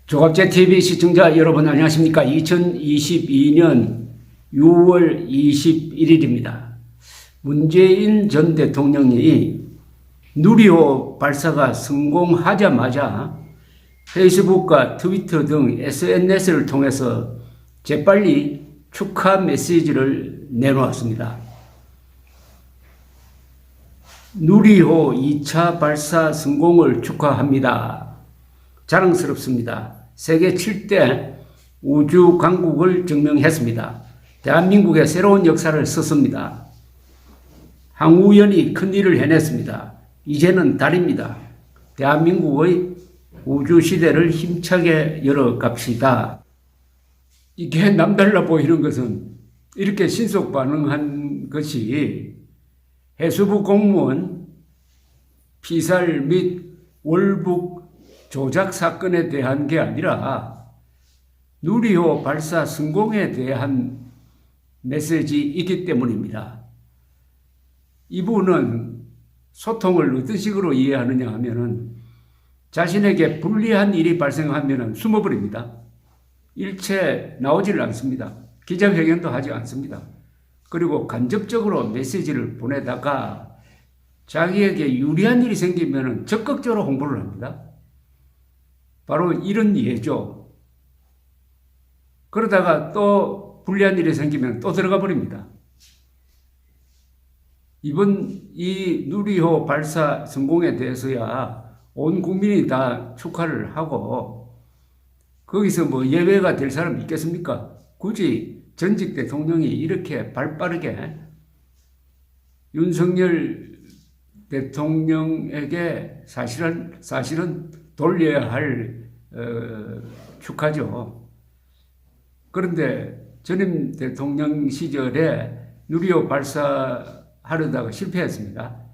조갑제 TV 시청자 여러분 안녕하십니까? 2022년 6월 21일입니다. 문재인 전 대통령이 누리호 발사가 성공하자마자 페이스북과 트위터 등 SNS를 통해서 재빨리 축하 메시지를 내놓았습니다. 누리호 2차 발사 성공을 축하합니다. 자랑스럽습니다. 세계 7대 우주 강국을 증명했습니다. 대한민국의 새로운 역사를 썼습니다. 항우연이 큰 일을 해냈습니다. 이제는 달입니다. 대한민국의 우주 시대를 힘차게 열어갑시다. 이게 남달라 보이는 것은 이렇게 신속 반응한 것이 해수부 공무원 피살 및 월북 조작 사건에 대한 게 아니라 누리호 발사 성공에 대한 메시지이기 때문입니다. 이분은 소통을 어떤 식으로 이해하느냐 하면은 자신에게 불리한 일이 발생하면은 숨어버립니다. 일체 나오지를 않습니다. 기자회견도 하지 않습니다. 그리고 간접적으로 메시지를 보내다가 자기에게 유리한 일이 생기면은 적극적으로 홍보를 합니다. 바로 이런 예죠. 그러다가 또 불리한 일이 생기면 또 들어가 버립니다. 이번 이 누리호 발사 성공에 대해서야 온 국민이 다 축하를 하고 거기서 뭐 예외가 될 사람이 있겠습니까? 굳이 전직 대통령이 이렇게 발빠르게 윤석열 대통령에게 사실은 돌려야 할 축하죠. 그런데 전임 대통령 시절에 누리호 발사하려다가 실패했습니다.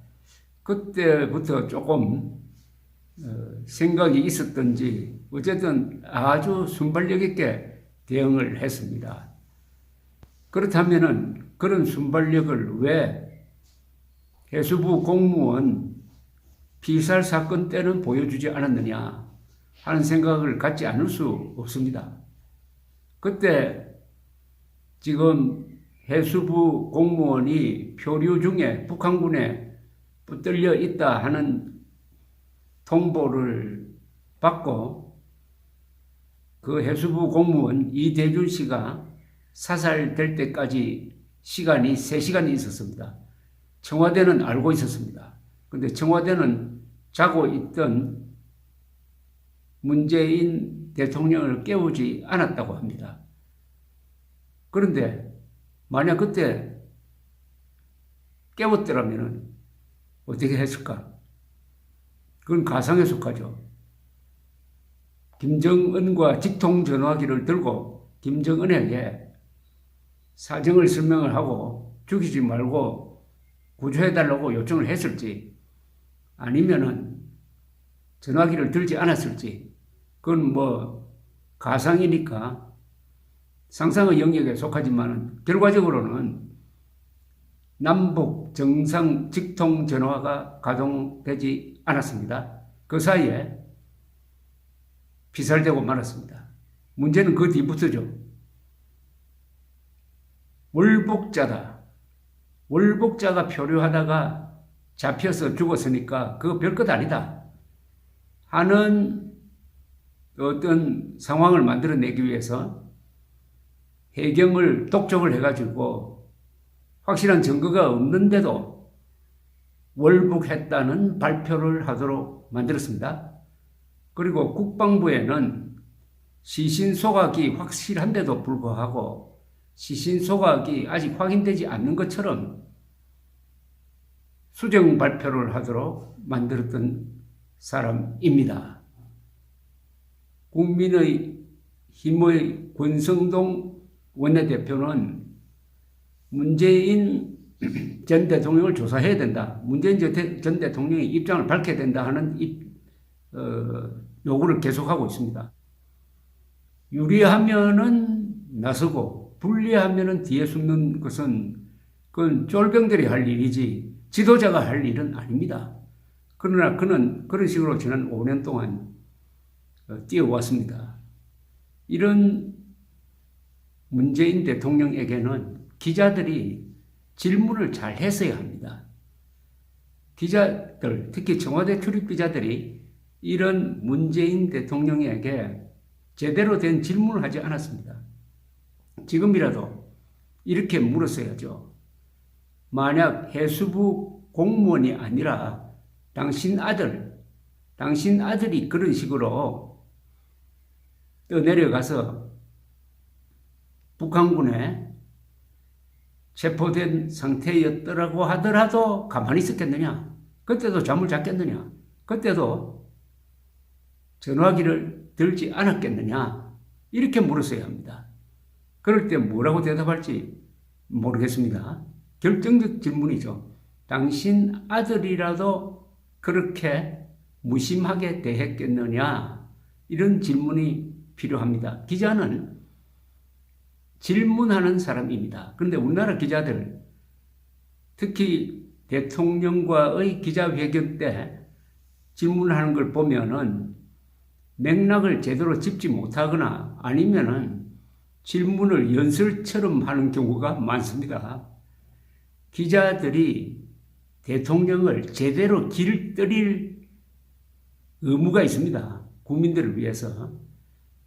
그때부터 조금 생각이 있었던지 어쨌든 아주 순발력 있게 대응을 했습니다. 그렇다면은 그런 순발력을 왜 해수부 공무원 피살 사건 때는 보여주지 않았느냐 하는 생각을 갖지 않을 수 없습니다. 그때 지금 해수부 공무원이 표류 중에 북한군에 붙들려 있다 하는 통보를 받고 그 해수부 공무원 이대준 씨가 사살될 때까지 시간이 3시간이 있었습니다. 청와대는 알고 있었습니다. 그런데 청와대는 자고 있던 문재인 대통령을 깨우지 않았다고 합니다. 그런데 만약 그때 깨웠더라면 어떻게 했을까? 그건 가상에 속하죠. 김정은과 직통전화기를 들고 김정은에게 사정을 설명을 하고 죽이지 말고 구조해달라고 요청을 했을지 아니면은 전화기를 들지 않았을지 그건 뭐 가상이니까 상상의 영역에 속하지만은 결과적으로는 남북 정상 직통 전화가 가동되지 않았습니다. 그 사이에 피살되고 말았습니다. 문제는 그 뒤부터죠. 월북자다. 월북자가 표류하다가 잡혀서 죽었으니까 그거 별것 아니다 하는 어떤 상황을 만들어내기 위해서 해경을 독촉을 해가지고 확실한 증거가 없는데도 월북했다는 발표를 하도록 만들었습니다. 그리고 국방부에는 시신 소각이 확실한데도 불구하고 시신 소각이 아직 확인되지 않는 것처럼 수정 발표를 하도록 만들었던 사람입니다. 국민의힘의 권성동 원내대표는 문재인 전 대통령을 조사해야 된다. 문재인 전 대통령이 입장을 밝혀야 된다 하는 요구를 계속하고 있습니다. 유리하면은 나서고 불리하면은 뒤에 숨는 것은 그건 쫄병들이 할 일이지 지도자가 할 일은 아닙니다. 그러나 그는 그런 식으로 지난 5년 동안 뛰어왔습니다. 이런 문재인 대통령에게는 기자들이 질문을 잘 했어야 합니다. 기자들, 특히 청와대 출입 기자들이 이런 문재인 대통령에게 제대로 된 질문을 하지 않았습니다. 지금이라도 이렇게 물었어야죠. 만약 해수부 공무원이 아니라 당신 아들이 그런 식으로 떠내려가서 북한군에 체포된 상태였더라고 하더라도 가만히 있었겠느냐? 그때도 잠을 잤겠느냐? 그때도 전화기를 들지 않았겠느냐? 이렇게 물었어야 합니다. 그럴 때 뭐라고 대답할지 모르겠습니다. 결정적 질문이죠. 당신 아들이라도 그렇게 무심하게 대했겠느냐? 이런 질문이 필요합니다. 기자는 질문하는 사람입니다. 그런데 우리나라 기자들, 특히 대통령과의 기자회견 때 질문하는 걸 보면은 맥락을 제대로 짚지 못하거나 아니면은 질문을 연설처럼 하는 경우가 많습니다. 기자들이 대통령을 제대로 길들일 의무가 있습니다. 국민들을 위해서.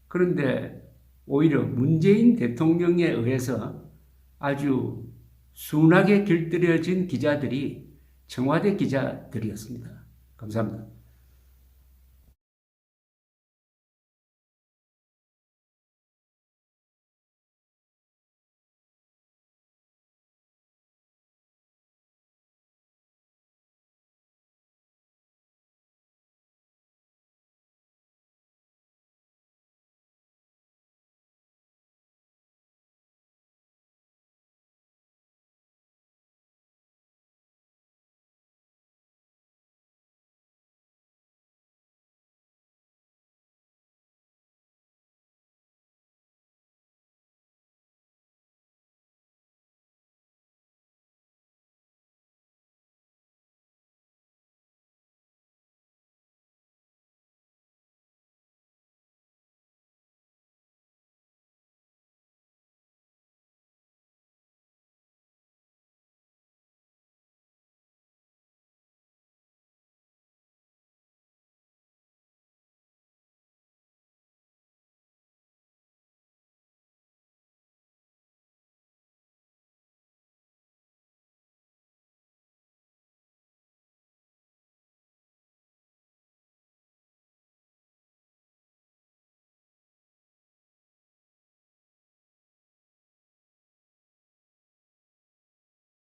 그런데 오히려 문재인 대통령에 의해서 아주 순하게 길들여진 기자들이 청와대 기자들이었습니다. 감사합니다.